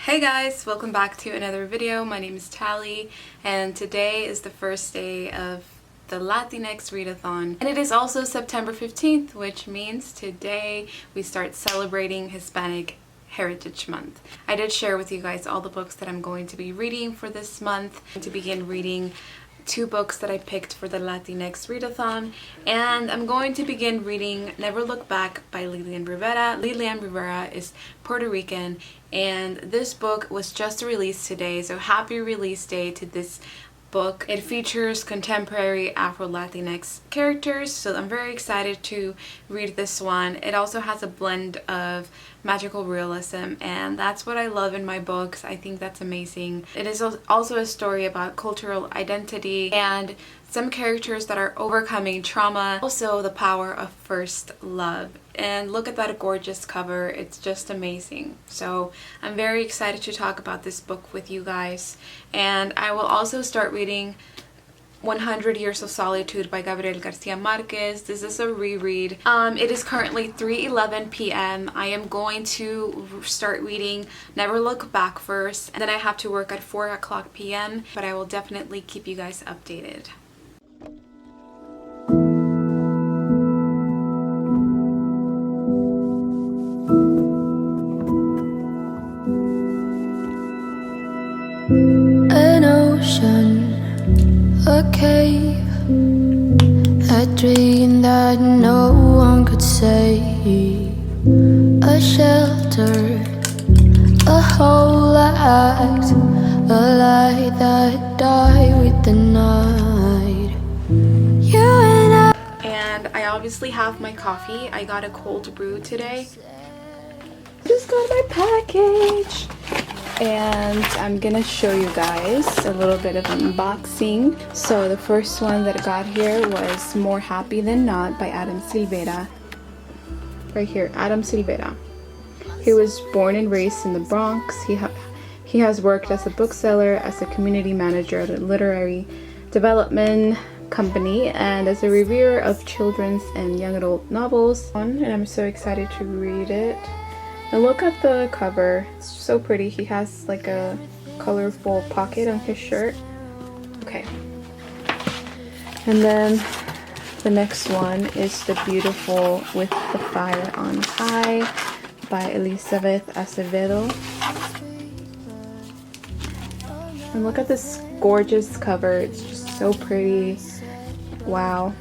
Hey guys, welcome back to another video. My name is Tally and today is the first day of the Latinx readathon, and it is also September 15th, which means today we start celebrating Hispanic Heritage Month. I did share with you guys all the books that I'm going to be reading for this month. To begin reading two books that I picked for the Latinx readathon, and I'm going to begin reading Never Look Back by Llilliam Rivera. Llilliam Rivera is Puerto Rican, and this book was just released today, so happy release day to this book. It features contemporary Afro-Latinx characters, so I'm very excited to read this one. It also has a blend of magical realism, and that's what I love in my books. I think that's amazing. It is also a story about cultural identity and some characters that are overcoming trauma, also the power of first love. And look at that gorgeous cover, it's just amazing. So I'm very excited to talk about this book with you guys. And I will also start reading 100 Years of Solitude by Gabriel Garcia Marquez. This is a reread. It is currently 3:11 p.m. I am going to start reading Never Look Back first, and then I have to work at 4 o'clock p.m. but I will definitely keep you guys updated. An ocean, a cave, a dream that no one could save, a shelter, a whole act, a light that died with the night. You and I obviously have my coffee. I got a cold brew today. Just got my package. And I'm gonna show you guys a little bit of unboxing. So the first one that I got here was More Happy Than Not by Adam Silvera. Right here, Adam Silvera. He was born and raised in the Bronx. He has worked as a bookseller, as a community manager at a literary development company, and as a reviewer of children's and young adult novels. And I'm so excited to read it. And look at the cover, it's so pretty. He has like a colorful pocket on his shirt. Okay. And then the next one is The Beautiful with the Fire on High by Elizabeth Acevedo. And look at this gorgeous cover, it's just so pretty. Wow.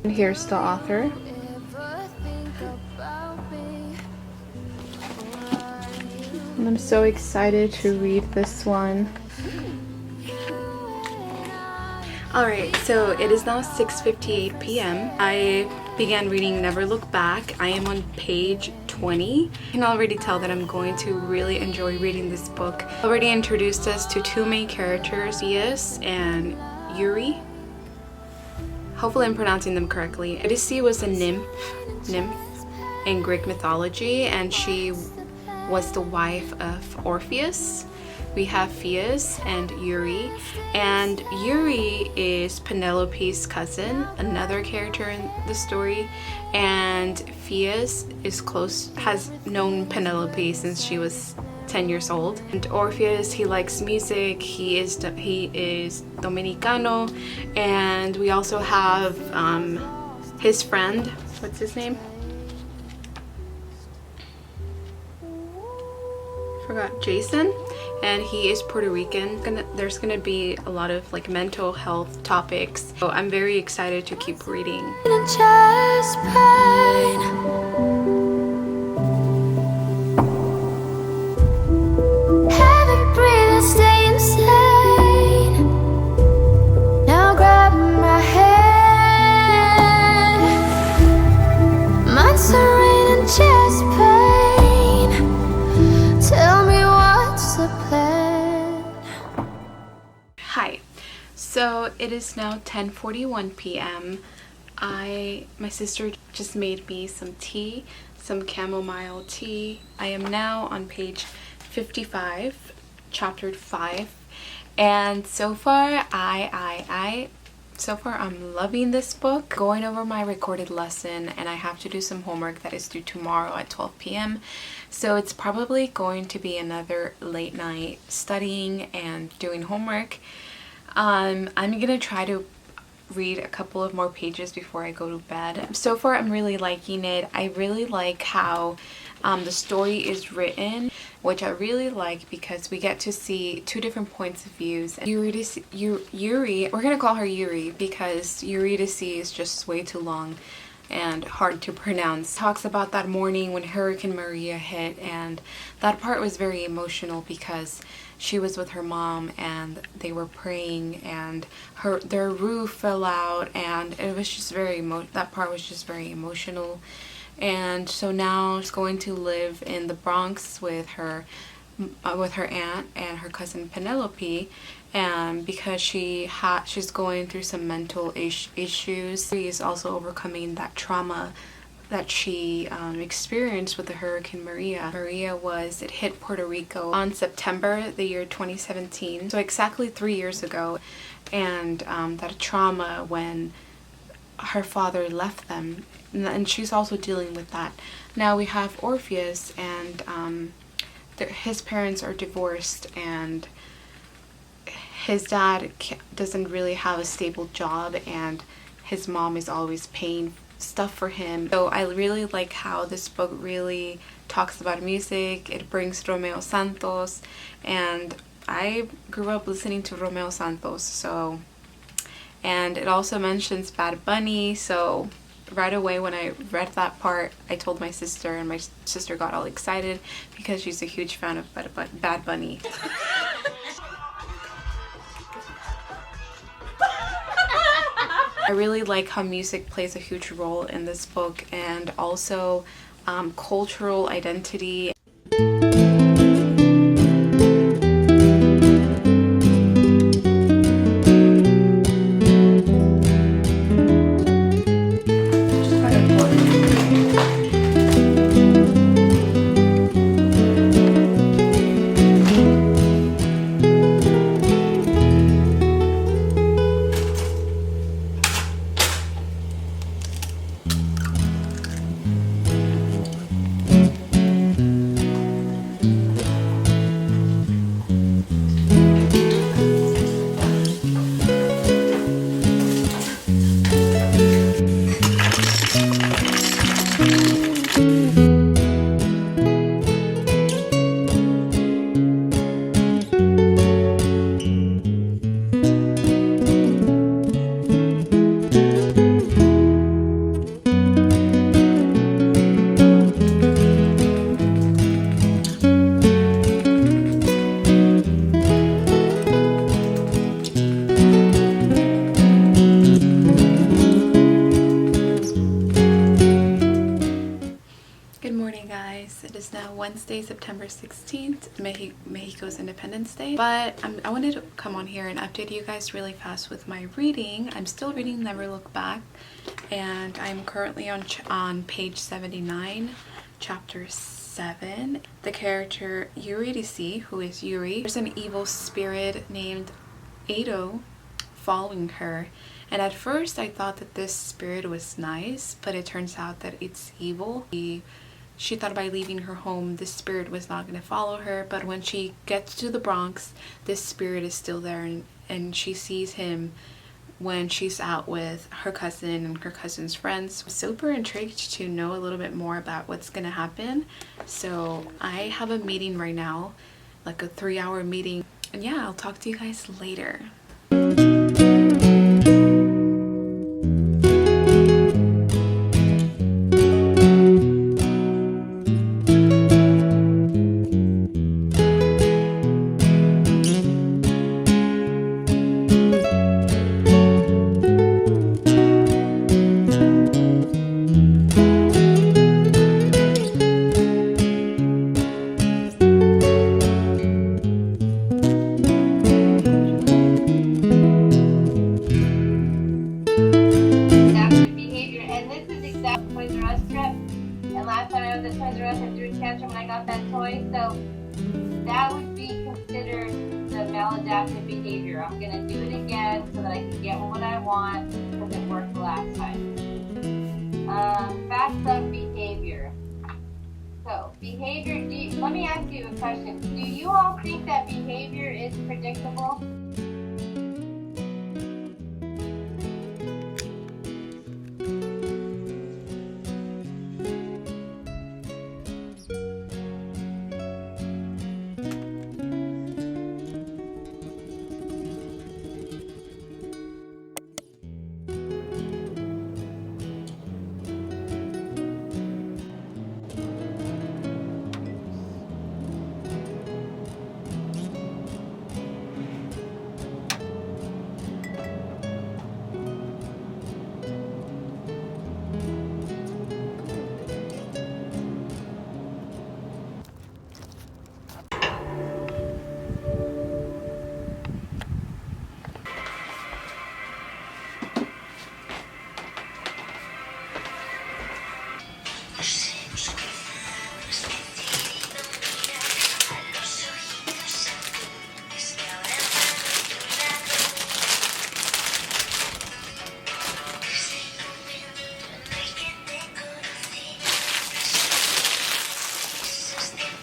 And here's the author. And I'm so excited to read this one. Alright, so it is now 6:58 p.m. I began reading Never Look Back. I am on page 20. You can already tell that I'm going to really enjoy reading this book. Already introduced us to two main characters, Ias and Yuri. Hopefully I'm pronouncing them correctly. Odyssey was a nymph in Greek mythology, and she was the wife of Orpheus. We have Phaeus and Yuri, and Yuri is Penelope's cousin, another character in the story, and Phaeus has known Penelope since she was 10 years old. And Orpheus, he likes music, he is Dominicano, and we also have his friend, what's his name? Forgot, Jason, and he is Puerto Rican. There's gonna be a lot of like mental health topics, so I'm very excited to keep reading. chest pain. Heavy breathing, stay insane. Now grab my hand. Months are in chest pain. Tell me what's the plan. Hi. So it is now 10:41 p.m. My sister just made me some tea, some chamomile tea. I am now on page 55, chapter 5, and so far I So far I'm loving this book. Going over my recorded lesson, and I have to do some homework that is due tomorrow at 12 p.m. So it's probably going to be another late night studying and doing homework. I'm gonna try to read a couple of more pages before I go to bed. So far I'm really liking it. I really like how the story is written, which I really like because we get to see two different points of views. Yuri, we're gonna call her Yuri because Eurydice is just way too long and hard to pronounce. Talks about that morning when Hurricane Maria hit, and that part was very emotional because she was with her mom and they were praying and their roof fell out, and it was just that part was just very emotional. And so now she's going to live in the Bronx with her aunt and her cousin Penelope, and because she's going through some mental issues. She is also overcoming that trauma that she experienced with the Hurricane Maria. It hit Puerto Rico on September the year 2017, so exactly 3 years ago, and that trauma when her father left them, and she's also dealing with that. Now we have Orpheus, and his parents are divorced, and his dad doesn't really have a stable job, and his mom is always paying stuff for him. So I really like how this book really talks about music. It brings Romeo Santos, and I grew up listening to Romeo Santos, and it also mentions Bad Bunny. So right away when I read that part, I told my sister, and my sister got all excited because she's a huge fan of Bad Bunny. I really like how music plays a huge role in this book, and also cultural identity. Wednesday, September 16th, Mexico's Independence Day. But I wanted to come on here and update you guys really fast with my reading. I'm still reading Never Look Back, and I'm currently on page 79, chapter 7. The character Eurydice, who is Yuri, there's an evil spirit named Ado following her. And at first I thought that this spirit was nice, but it turns out that it's evil. She thought by leaving her home, this spirit was not going to follow her, but when she gets to the Bronx, this spirit is still there, and she sees him when she's out with her cousin and her cousin's friends. I'm super intrigued to know a little bit more about what's going to happen. So I have a meeting right now, like a 3-hour meeting, and yeah, I'll talk to you guys later. Tantrum when I got that toy, so that would be considered the maladaptive behavior. I'm going to do it again so that I can get what I want because it worked last time. Facts of behavior. So, behavior, let me ask you a question. Do you all think that behavior is predictable?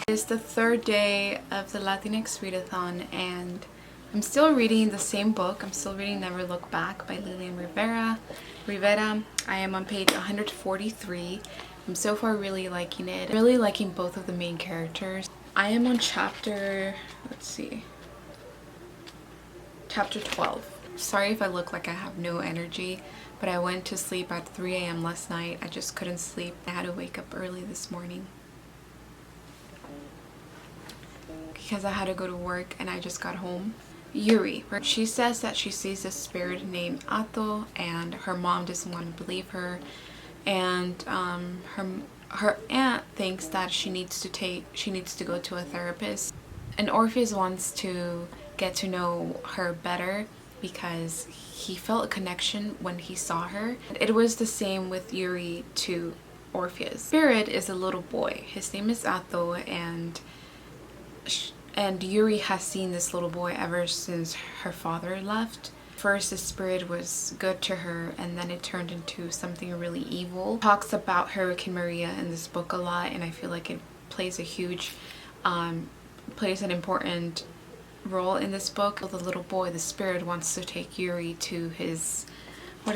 It's the third day of the Latinx readathon, and I'm still reading the same book. I'm still reading Never Look Back by Llilliam Rivera. I am on page 143. I'm so far really liking it. I'm really liking both of the main characters. I am on chapter, chapter 12. Sorry if I look like I have no energy, but I went to sleep at 3 a.m. last night. I just couldn't sleep. I had to wake up early this morning because I had to go to work and I just got home. Yuri, she says that she sees a spirit named Ato and her mom doesn't want to believe her, and her aunt thinks that she needs to go to a therapist, and Orpheus wants to get to know her better because he felt a connection when he saw her. It was the same with Yuri to Orpheus. Spirit is a little boy. His name is Ato, and Yuri has seen this little boy ever since her father left. First, the spirit was good to her, and then it turned into something really evil. Talks about Hurricane Maria in this book a lot, and I feel like it plays plays an important role in this book. The little boy, the spirit, wants to take Yuri to his, to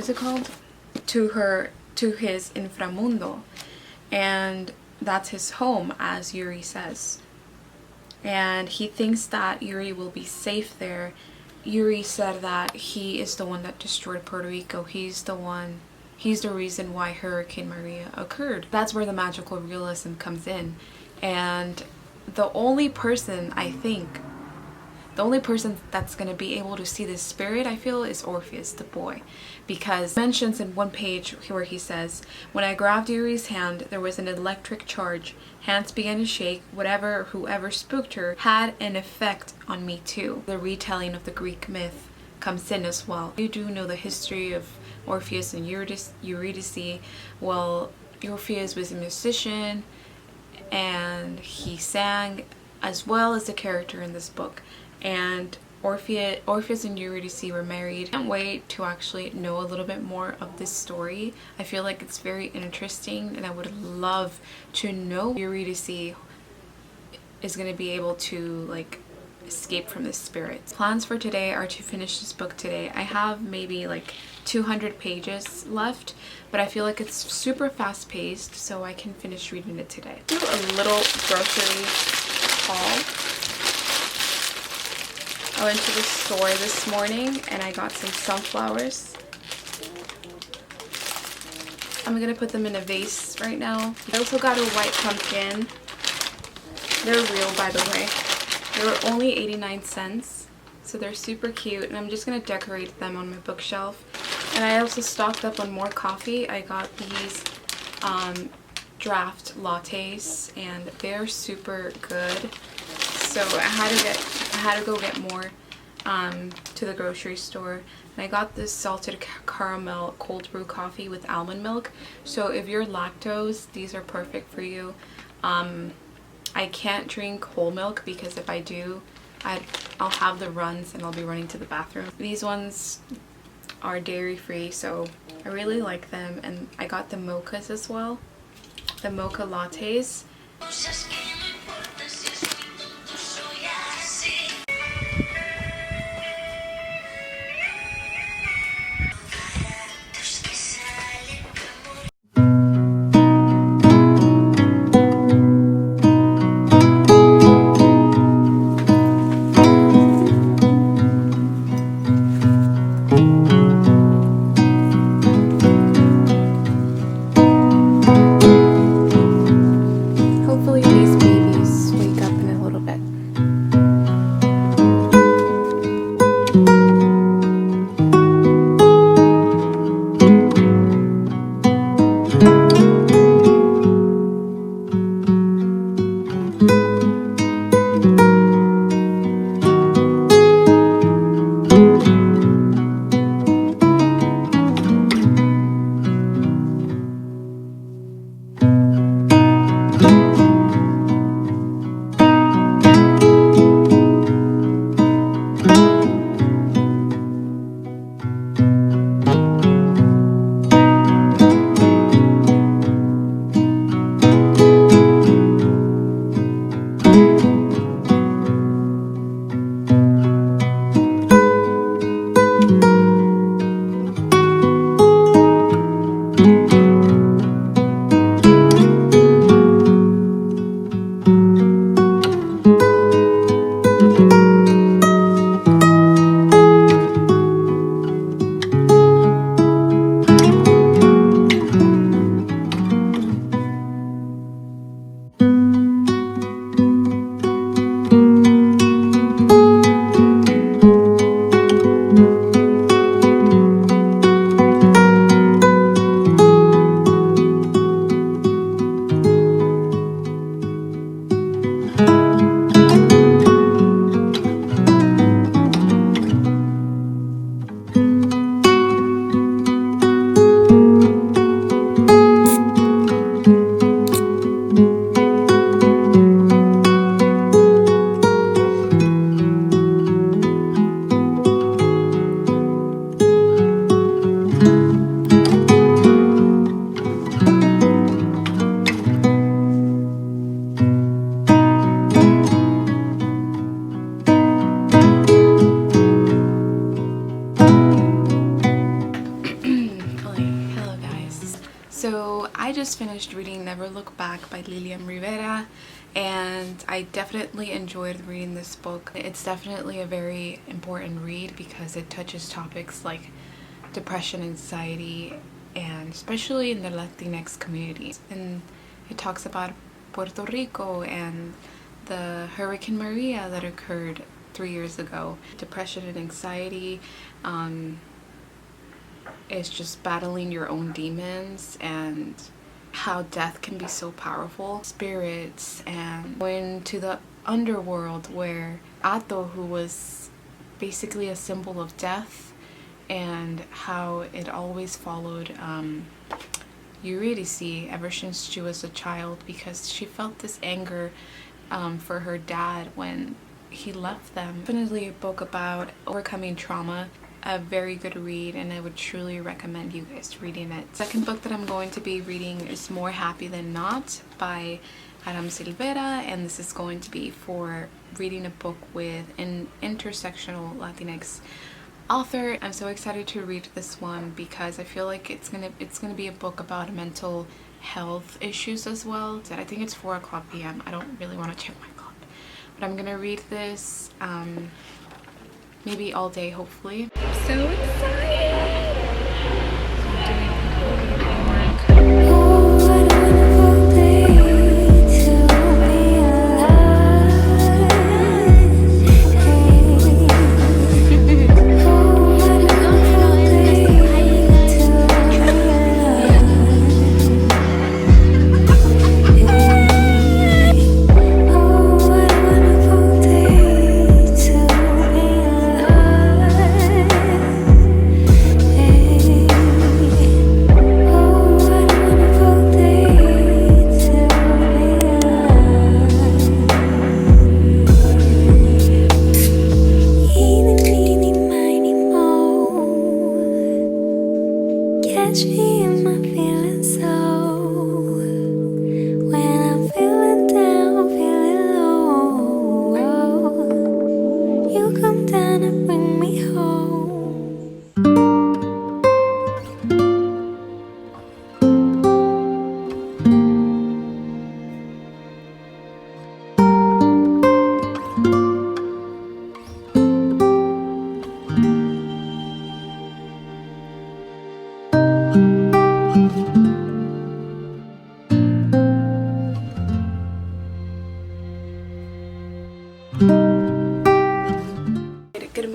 his inframundo, and that's his home, as Yuri says. And he thinks that Yuri will be safe there. Yuri said that he is the one that destroyed Puerto Rico. He's the reason why Hurricane Maria occurred. That's where the magical realism comes in. And the only person that's going to be able to see this spirit, I feel, is Orpheus, the boy. Because he mentions in one page where he says, "When I grabbed Yuri's hand, there was an electric charge. Hands began to shake. Whoever spooked her had an effect on me too." The retelling of the Greek myth comes in as well. You do know the history of Orpheus and Eurydice. Well, Orpheus was a musician and he sang as well as the character in this book. And Orpheus and Eurydice were married. I can't wait to actually know a little bit more of this story. I feel like it's very interesting, and I would love to know Eurydice is going to be able to escape from this spirit. Plans for today are to finish this book today. I have maybe 200 pages left, but I feel like it's super fast paced, so I can finish reading it today. Do a little grocery haul. I went to the store this morning and I got some sunflowers. I'm gonna put them in a vase right now. I also got a white pumpkin. They're real, by the way. They were only 89 cents, so they're super cute, and I'm just gonna decorate them on my bookshelf. And I also stocked up on more coffee. I got these draft lattes, and they're super good. So I had to go get more to the grocery store, and I got this salted caramel cold brew coffee with almond milk. So if you're lactose, these are perfect for you. I can't drink whole milk because if I do, I'll have the runs and I'll be running to the bathroom. These ones are dairy free, so I really like them, and I got the mochas as well, the mocha lattes. Hopefully these babies wake up in a little bit. So I just finished reading Never Look Back by Llilliam Rivera, and I definitely enjoyed reading this book. It's definitely a very important read because it touches topics like depression, anxiety, and especially in the Latinx community. And it talks about Puerto Rico and the Hurricane Maria that occurred 3 years ago. Depression and anxiety, is just battling your own demons and how death can be so powerful. Spirits, and going to the underworld where Ato, who was basically a symbol of death, and how it always followed Eurydice ever since she was a child, because she felt this anger for her dad when he left them. Definitely a book about overcoming trauma. A very good read, and I would truly recommend you guys reading it. Second book that I'm going to be reading is More Happy Than Not by Silvera, and this is going to be for reading a book with an intersectional Latinx author. I'm so excited to read this one because I feel like it's gonna be a book about mental health issues as well. I think it's 4:00 p.m. I don't really want to check my clock, but I'm gonna read this maybe all day, hopefully. I'm so excited!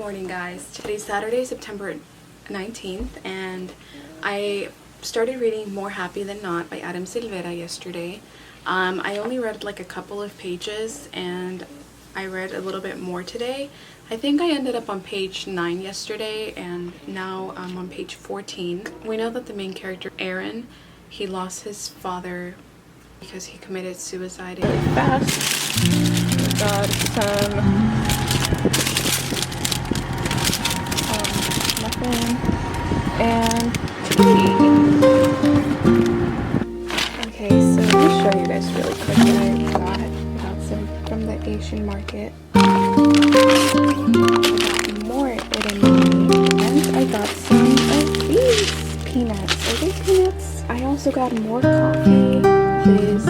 morning, guys. Today's Saturday, September 19th, and I started reading More Happy Than Not by Silvera yesterday. I only read like a couple of pages, and I read a little bit more today. I think I ended up on page 9 yesterday, and now I'm on page 14. We know that the main character, Aaron, he lost his father because he committed suicide. Really fast. We got some muffin and tea. Okay, so let me show you guys really quick what I got. I got some from the Asian market. I got more edamame, and I got some of these peanuts. Are they peanuts? I also got more coffee. This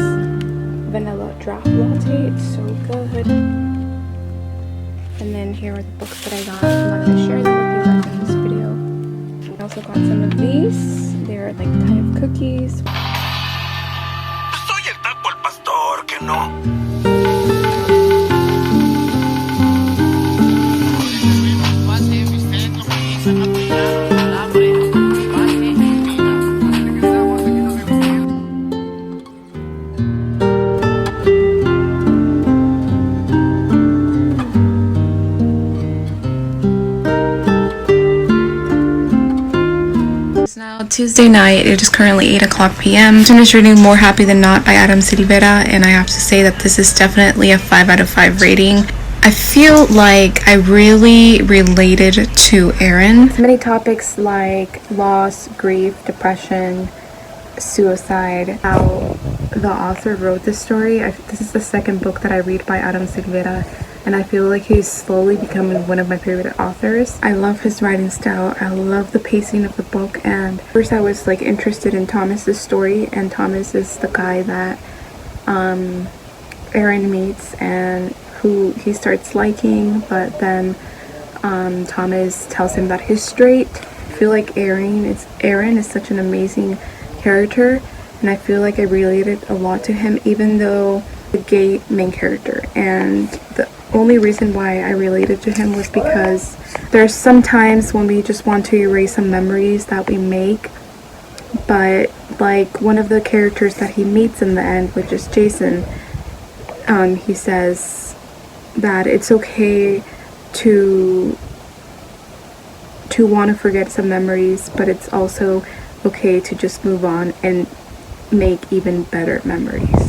vanilla draft latte. It's so good. And then here are the books that I got. I'm not going to share them with you guys in this video. I also got some of these. They're like kind of cookies. Soy el taco al pastor, que no. It's now Tuesday night. It is currently 8:00 p.m. I'm finished reading More Happy Than Not by Silvera, and I have to say that this is definitely a 5 out of 5 rating. I feel like I really related to Aaron. Many topics like loss, grief, depression, suicide, how the author wrote this story. This is the second book that I read by Silvera, and I feel like he's slowly becoming one of my favorite authors. I love his writing style. I love the pacing of the book, and first I was like interested in Thomas's story, and Thomas is the guy that Aaron meets and who he starts liking, but then Thomas tells him that he's straight. I feel like Aaron is such an amazing character, and I feel like I related a lot to him, even though the gay main character. And the only reason why I related to him was because there's some times when we just want to erase some memories that we make, but like one of the characters that he meets in the end, which is Jason, he says that it's okay to want to forget some memories, but it's also okay to just move on and make even better memories.